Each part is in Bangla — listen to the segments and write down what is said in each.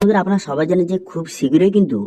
বন্ধুরা, আপনারা সবাই জানেন যে খুব শীঘ্রই কিন্তু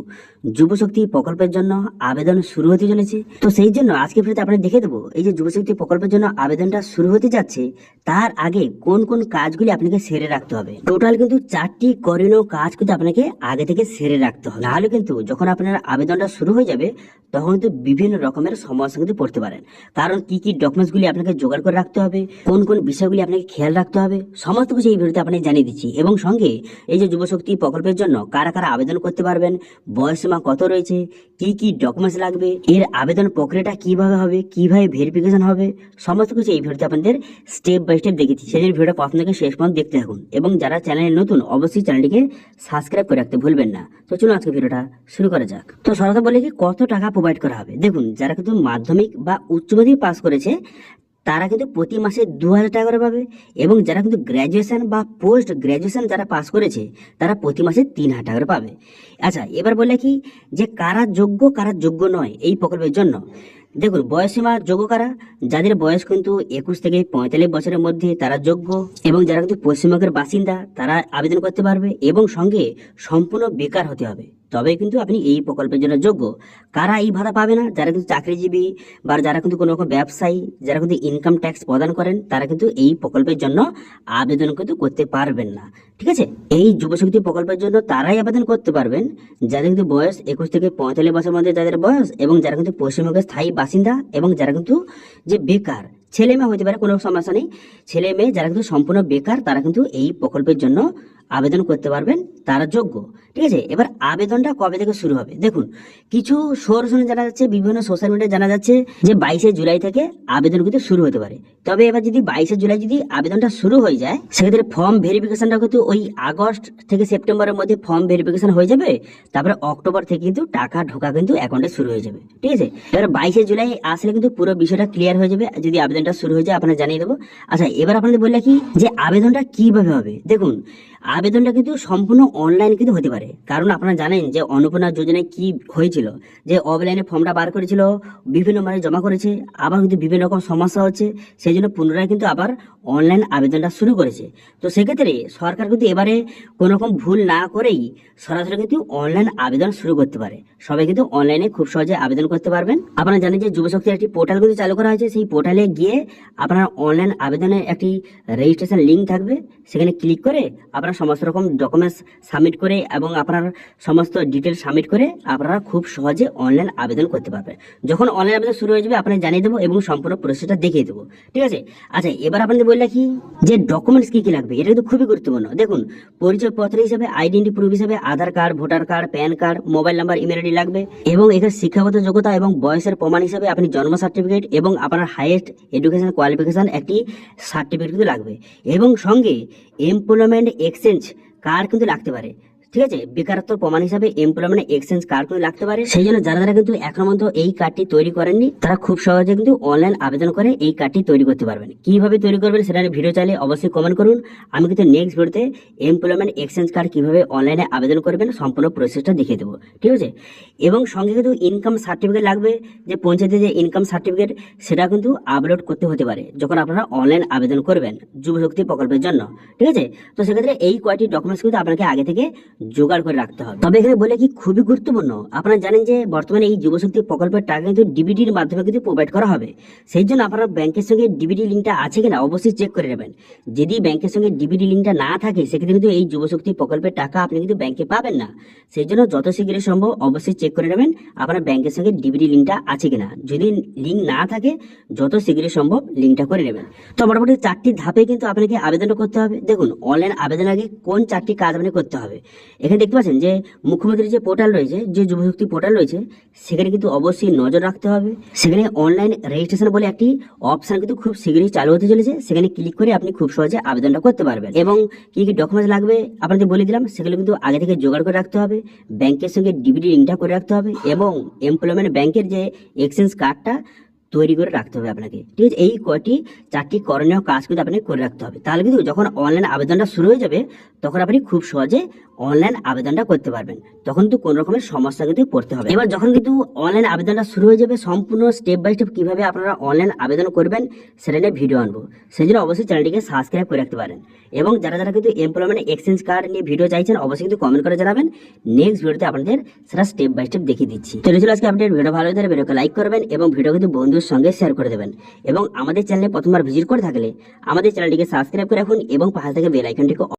যুবশক্তি প্রকল্পের জন্য আবেদন শুরু হতে চলেছে। তো সেই জন্য আজকে ভিডিওতে আপনাদের দেখে দেবো এই যে যুবশক্তি প্রকল্পের জন্য আবেদনটা শুরু হতে যাচ্ছে তার আগে কোন কোন কাজগুলি আপনাকে সেরে রাখতে হবে। টোটাল কিন্তু 4টি করণীয় কাজ কিন্তু আপনাকে আগে থেকে সেরে রাখতে হবে, নাহলে কিন্তু যখন আপনার আবেদনটা শুরু হয়ে যাবে তখন কিন্তু বিভিন্ন রকমের সমস্যা কিন্তু পড়তে পারেন। কারণ কি কি ডকুমেন্টসগুলি আপনাকে জোগাড় করে রাখতে হবে, কোন কোন বিষয়গুলি আপনাকে খেয়াল রাখতে হবে, সমস্ত কিছু এই ভিডিওতে আপনাকে জানিয়ে দিচ্ছি। এবং সঙ্গে এই যে যুবশক্তি প্রকল্পের জন্য কারা কারা আবেদন করতে পারবেন, বয়সসীমা কত রয়েছে, কি কি ডকুমেন্টস লাগবে, এর আবেদন প্রক্রিয়াটা কিভাবে হবে, কিভাবে ভেরিফিকেশন হবে, সমস্ত কিছু এই ভিডিওতে আপনাদের স্টেপ বাই স্টেপ দেখেছি। সেই জন্য ভিডিওটা প্রথম থেকে শেষ পর্যন্ত দেখতে থাকুন এবং যারা চ্যানেলে নতুন অবশ্যই চ্যানেলটিকে সাবস্ক্রাইব করে রাখতে ভুলবেন না। তো চলুন আজকে ভিডিওটা শুরু করা যাক। তো সরকার বলে কি কত টাকা প্রোভাইড করা হবে। দেখুন, যারা কিন্তু মাধ্যমিক বা উচ্চ মাধ্যমিক পাস করেছে তারা কিন্তু প্রতি মাসে 2000 টাকা করে পাবে, এবং যারা কিন্তু গ্র্যাজুয়েশন বা পোস্ট গ্র্যাজুয়েশন যারা পাস করেছে তারা প্রতি মাসে 3000 টাকা করে পাবে। আচ্ছা, এবার বলে কি যে কারা যোগ্য কারা যোগ্য নয় এই প্রকল্পের জন্য। দেখুন, বয়সসীমা যোগ্য কারা, যাদের বয়স কিন্তু 21 থেকে 45 বছরের মধ্যে তারা যোগ্য, এবং যারা কিন্তু পশ্চিমবঙ্গের বাসিন্দা তারা আবেদন করতে পারবে, এবং সঙ্গে সম্পূর্ণ বেকার হতে হবে, তবে কিন্তু আপনি এই প্রকল্পের জন্য যোগ্য। কারা এই ভাতা পাবে না, যারা কিন্তু চাকরিজীবী বা যারা কিন্তু কোনো রকম ব্যবসায়ী, যারা কিন্তু ইনকাম ট্যাক্স প্রদান করেন তারা কিন্তু এই প্রকল্পের জন্য আবেদন কিন্তু করতে পারবেন না। ঠিক আছে, এই যুবশক্তি প্রকল্পের জন্য তারাই আবেদন করতে পারবেন যাদের কিন্তু বয়স 21 থেকে 45 বছরের মধ্যে যাদের বয়স, এবং যারা কিন্তু পশ্চিমবঙ্গের স্থায়ী বাসিন্দা, এবং যারা কিন্তু যে বেকার ছেলে মেয়ে হতে পারে, কোনো সমস্যা নেই, ছেলে মেয়ে যারা কিন্তু সম্পূর্ণ বেকার তারা কিন্তু এই প্রকল্পের জন্য আবেদন করতে পারবেন, তারা যোগ্য। ঠিক আছে, এবার আবেদনটা কবে থেকে শুরু হবে। দেখুন, কিছু সোর্স শুনে জানা যাচ্ছে, বিভিন্ন সোশ্যাল মিডিয়ায় জানা যাচ্ছে যে 22শে জুলাই থেকে আবেদন কিন্তু শুরু হতে পারে। তবে এবার যদি 22শে জুলাই যদি আবেদনটা শুরু হয়ে যায়, সেক্ষেত্রে ফর্ম ভেরিফিকেশনটা কিন্তু ওই আগস্ট থেকে সেপ্টেম্বরের মধ্যে ফর্ম ভেরিফিকেশন হয়ে যাবে, তারপরে অক্টোবর থেকে কিন্তু টাকা ঢোকা কিন্তু অ্যাকাউন্টে শুরু হয়ে যাবে। ঠিক আছে, এবার 22শে জুলাই আসলে কিন্তু পুরো বিষয়টা ক্লিয়ার হয়ে যাবে। যদি আবেদনটা শুরু হয়ে যায় আপনারা জানিয়ে দেবো। আচ্ছা, এবার আপনাদের বললে কি যে আবেদনটা কিভাবে হবে। দেখুন, আবেদনটা কিন্তু সম্পূর্ণ অনলাইন কিন্তু হতে পারে, কারণ আপনারা জানেন যে অন্নপূর্ণা যোজনায় কি হয়েছিল, যে অফলাইনে ফর্মটা বার করেছিল, বিভিন্ন মানে জমা করেছে, আবার কিন্তু বিভিন্ন রকম সমস্যা হচ্ছে, সেই জন্য পুনরায় কিন্তু আবার অনলাইন আবেদনটা শুরু করেছে। তো সেক্ষেত্রে সরকার কিন্তু এবারে কোনো রকম ভুল না করেই সরাসরি কিন্তু অনলাইন আবেদন শুরু করতে পারে। সবাই কিন্তু অনলাইনে খুব সহজে আবেদন করতে পারবেন। আপনারা জানেন যে যুবশক্তির একটি পোর্টাল কিন্তু চালু করা হয়েছে, সেই পোর্টালে গিয়ে আপনার অনলাইন আবেদনের একটি রেজিস্ট্রেশন লিঙ্ক থাকবে, সেখানে ক্লিক করে আপনার সমস্ত রকম ডকুমেন্টস সাবমিট করে এবং আপনার সমস্ত ডিটেলস সাবমিট করে আপনারা খুব সহজে অনলাইন আবেদন করতে পারবেন। যখন অনলাইন আবেদন শুরু হয়ে যাবে আপনাকে জানিয়ে দেবো এবং সম্পূর্ণ প্রসেসটা দেখিয়ে দেবো। ঠিক আছে, আচ্ছা এবার আপনাদের বললে কি যে ডকুমেন্টস কি কি লাগবে, এটা কিন্তু খুবই গুরুত্বপূর্ণ। দেখুন, পরিচয়পত্র হিসাবে, আইডেন্টি প্রুফ হিসাবে Aadhaar card, voter card, PAN card, mobile number, email ID লাগবে, এবং এখানে শিক্ষাগত যোগ্যতা এবং বয়সের প্রমাণ হিসাবে আপনি জন্ম সার্টিফিকেট এবং আপনার হাইয়েস্ট এডুকেশন কোয়ালিফিকেশন একটি সার্টিফিকেট কিন্তু লাগবে, এবং সঙ্গে এমপ্লয়মেন্ট এক্সচেঞ্জ কার্ড কিন্তু লাগতে পারে। ঠিক আছে, বেকারত্ব প্রমাণ হিসাবে এমপ্লয়মেন্ট এক্সচেঞ্জ কার্ড কিন্তু লাগতে পারে। সেই জন্য যারা যারা কিন্তু এখন পর্যন্ত এই কার্ডটি তৈরি করেননি তারা খুব সহজে কিন্তু অনলাইন আবেদন করে এই কার্ডটি তৈরি করতে পারবেন। কিভাবে তৈরি করবেন সেটা ভিডিও চাইলে অবশ্যই কমেন্ট করুন। আমি কিন্তু নেক্সট ভিডিওতে এমপ্লয়মেন্ট এক্সচেঞ্জ কার্ড কিভাবে অনলাইনে আবেদন করবেন সম্পূর্ণ প্রসেসটা দেখিয়ে দেবো। ঠিক আছে, এবং সঙ্গে কিন্তু ইনকাম সার্টিফিকেট লাগবে, যে পঞ্চায়েতের যে ইনকাম সার্টিফিকেট সেটা কিন্তু আপলোড করতে হতে পারে যখন আপনারা অনলাইন আবেদন করবেন যুবশক্তি প্রকল্পের জন্য। ঠিক আছে, তো সেক্ষেত্রে এই কয়টি ডকুমেন্টস কিন্তু আপনাকে আগে থেকে জোগাড় করে রাখতে হবে। তবে এখানে বলে কি খুবই গুরুত্বপূর্ণ, আপনারা জানেন যে বর্তমানে এই যুবশক্তি প্রকল্পের টাকা কিন্তু ডিবিটির মাধ্যমে কিন্তু প্রোভাইড করা হবে। সেই জন্য আপনারা ব্যাংকের সঙ্গে ডিবিটি লিঙ্কটা আছে কিনা অবশ্যই চেক করে নেবেন। যদি ব্যাংকের সঙ্গে ডিবিটি লিঙ্কটা না থাকে সেক্ষেত্রে কিন্তু এই যুবশক্তি প্রকল্পের টাকা আপনি কিন্তু ব্যাংকে পাবেন না। সেই জন্য যত শীঘ্র সম্ভব অবশ্যই চেক করে নেবেন আপনার ব্যাংকের সঙ্গে ডিবিটি লিঙ্কটা আছে কিনা। যদি লিঙ্ক না থাকে যত শীঘ্র সম্ভব লিঙ্কটা করে নেবেন। তো মোটামুটি 4টি ধাপে কিন্তু আপনাকে আবেদনটা করতে হবে। দেখুন, অনলাইন আবেদনের আগে কোন 4টি কাজ আপনাকে করতে হবে। এখানে দেখতে পাচ্ছেন যে মুখ্যমন্ত্রীর যে পোর্টাল রয়েছে, যে যুবশক্তি পোর্টাল রয়েছে, সেখানে কিন্তু অবশ্যই নজর রাখতে হবে। সেখানে অনলাইন রেজিস্ট্রেশন বলে একটি অপশন কিন্তু খুব শীঘ্রই চালু হতে চলেছে, সেখানে ক্লিক করে আপনি খুব সহজে আবেদনটা করতে পারবেন। এবং কি কি ডকুমেন্টস লাগবে আপনাদের বলে দিলাম, সেগুলো কিন্তু আগে থেকে জোগাড় করে রাখতে হবে, ব্যাংকের সঙ্গে ডিবিটি লিঙ্কটা করে রাখতে হবে, এবং এমপ্লয়মেন্ট ব্যাংকের যে এক্সচেঞ্জ কার্ডটা তৈরি করে রাখতে হবে আপনাকে। ঠিক আছে, এই 4টি করণীয় কাজ কিন্তু আপনাকে করে রাখতে হবে। তাহলে কিন্তু যখন অনলাইন আবেদনটা শুরু হয়ে যাবে তখন আপনি খুব সহজে অনলাইন আবেদনটা করতে পারবেন। তখন তো কোনো রকমের সমস্যা কিন্তু পড়তে হবে। এবার যখন কিন্তু অনলাইন আবেদনটা শুরু হয়ে যাবে, সম্পূর্ণ স্টেপ বাই স্টেপ কিভাবে আপনারা অনলাইন আবেদন করবেন সেটা নিয়ে ভিডিও আনবো। সেই জন্য অবশ্যই চ্যানেলটিকে সাবস্ক্রাইব করে রাখতে পারেন। এবং যারা যারা কিন্তু এমপ্লয়মেন্ট এক্সচেঞ্জ কার্ড নিয়ে ভিডিও চাইছেন অবশ্যই কিন্তু কমেন্ট করে জানাবেন। নেক্সট ভিডিওতে আপনাদের সেটা স্টেপ বাই স্টেপ দেখিয়ে দিচ্ছি। তো চলো আজকে আপডেট, ভিডিও ভালো লাগলে ভিডিওকে লাইক করবেন এবং ভিডিও কিন্তু বন্ধুদের সঙ্গে শেয়ার করে দেবেন। এবং আমাদের চ্যানেলে প্রথমবার ভিজিট করে থাকলে আমাদের চ্যানেলটিকে সাবস্ক্রাইব করে রাখুন এবং পাশে থেকে বেল আইকনটিকে